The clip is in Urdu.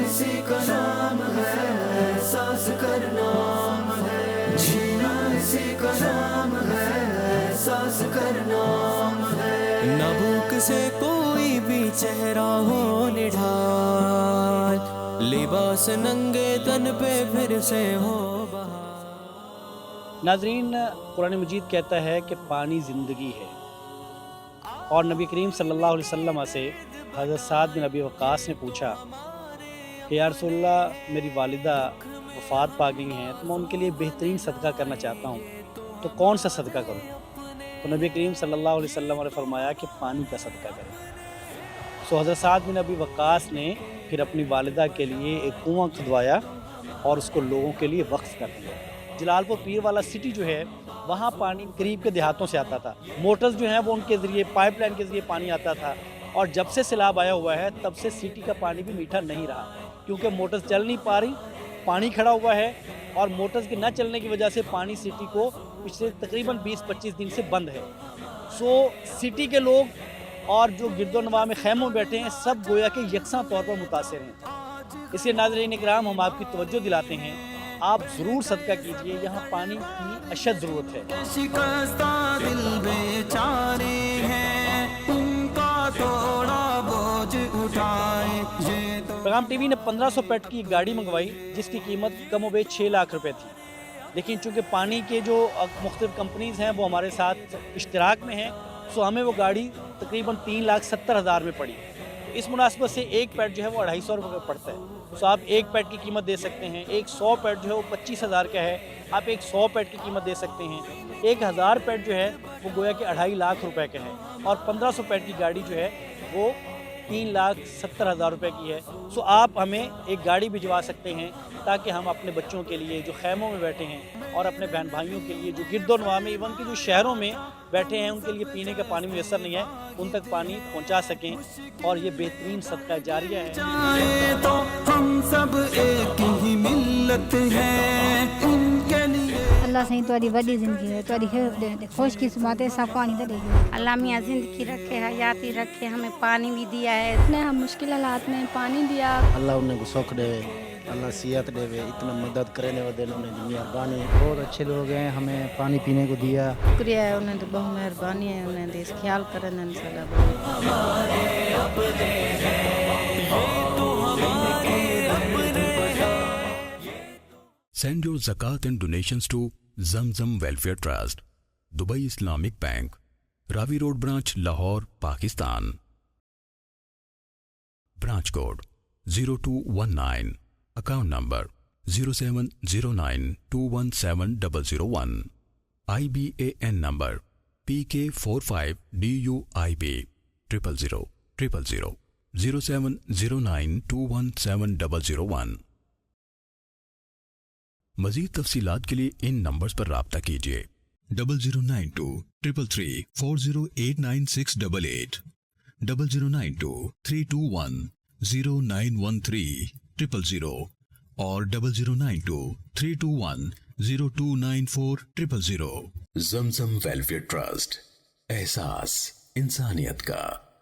اسی کا نام ہے، احساس کرنا ہے، جینا اسی کا نام ہے، احساس کرنا ہے، نہ بھوک سے کوئی بھی چہرہ ہو نڈھال، لباس ننگے تن پہ پھر سے ہو بہار۔ ناظرین، قرآن مجید کہتا ہے کہ پانی زندگی ہے، اور نبی کریم صلی اللہ علیہ وسلم سے حضرت سعد بن ابی وقاص نے پوچھا کہ یا رسول اللہ، میری والدہ وفات پا گئی ہیں، تو میں ان کے لیے بہترین صدقہ کرنا چاہتا ہوں، تو کون سا صدقہ کروں؟ تو نبی کریم صلی اللہ علیہ وسلم نے فرمایا کہ پانی کا صدقہ کریں۔ سو حضرت سعد بن ابی وقاص نے پھر اپنی والدہ کے لیے ایک کنواں کھدوایا اور اس کو لوگوں کے لیے وقف کر دیا۔ جلال پور پیر والا سٹی جو ہے، وہاں پانی قریب کے دیہاتوں سے آتا تھا، موٹرز جو ہیں وہ ان کے ذریعے، پائپ لائن کے ذریعے پانی آتا تھا، اور جب سے سیلاب آیا ہوا ہے تب سے سٹی کا پانی بھی میٹھا نہیں رہا، کیونکہ موٹرز چل نہیں پا رہی، پانی کھڑا ہوا ہے، اور موٹرز کے نہ چلنے کی وجہ سے پانی سٹی کو پچھلے تقریباً 20-25 دن سے بند ہے۔ سو سٹی کے لوگ اور جو گرد و نواح میں خیموں میں بیٹھے ہیں، سب گویا کہ یکساں طور پر متاثر ہیں۔ اس لیے ناظرین اکرام، ہم آپ کی توجہ دلاتے ہیں، آپ ضرور صدقہ کیجئے، یہاں پانی کی اشد ضرورت ہے۔ شکستہ دل بیچارے ہیں، ان کا تھوڑا بوجھ اٹھائے، یہ تو پیغام ٹی وی نے 1500 پیٹ کی گاڑی منگوائی، جس کی قیمت کم و بیش 6 لاکھ روپے تھی، لیکن چونکہ پانی کے جو مختلف کمپنیز ہیں وہ ہمارے ساتھ اشتراک میں ہیں، سو ہمیں وہ گاڑی تقریباً 3,70,000 میں پڑی۔ اس مناسبت سے ایک پیٹ جو ہے وہ 250 روپے کا پڑتا ہے، سو آپ ایک پیٹ کی قیمت دے سکتے ہیں۔ ایک 100 پیٹ جو ہے وہ 25,000 کا ہے، آپ ایک 100 پیٹ کی قیمت دے سکتے ہیں۔ 1000 پیٹ جو ہے وہ گویا کہ 2.5 لاکھ روپے کا ہے، اور 1500 پیٹ کی گاڑی جو ہے وہ 3,70,000 روپے کی ہے۔ سو آپ ہمیں ایک گاڑی بھجوا سکتے ہیں، تاکہ ہم اپنے بچوں کے لیے جو خیموں میں بیٹھے ہیں، اور اپنے بہن بھائیوں کے لیے جو گرد و نواح میں، ایون کہ جو شہروں میں بیٹھے ہیں، ان کے لیے پینے کا پانی میسر نہیں ہے، ان تک پانی پہنچا سکیں، اور یہ بہترین صدقہ جاریہ ہے۔ چاہے تو ہم سب ایک ہی ملت ہیں، ان کے لیے اللہ سائیں تہاڈی وڈی زندگی ہے، تہاڈی خیر دے، خوش قسمت ہے، صاف پانی دے دے۔ اللہ میاں زندگی رکھے، حیاتی رکھے، ہمیں پانی بھی دیا ہے۔ نے ہم مشکل حالات میں پانی دیا۔ اللہ انہیں کو سکھ دے، اللہ صحت دے، اتنا مدد کرنے والے انہیں کی مہربانی۔ بہت اچھے لوگ ہیں، ہمیں پانی پینے کو دیا۔ شکریہ ہے، انہیں تو بہت مہربانی ہے، انہیں دیس خیال کرنے انشاءاللہ۔ Send your zakat and donations to Zamzam Welfare Trust, Dubai Islamic Bank, Ravi Road Branch, Lahore, Pakistan. Branch code 0219. Account number 0709217001. IBAN number PK45DUIB 00000 0709217001. مزید تفصیلات کے لیے ان نمبرز پر رابطہ کیجیے: 0092 333 408968 0092 321 0913 000 اور 0092 321 0294 000. زمزم ویلفیئر ٹرسٹ، احساس انسانیت کا۔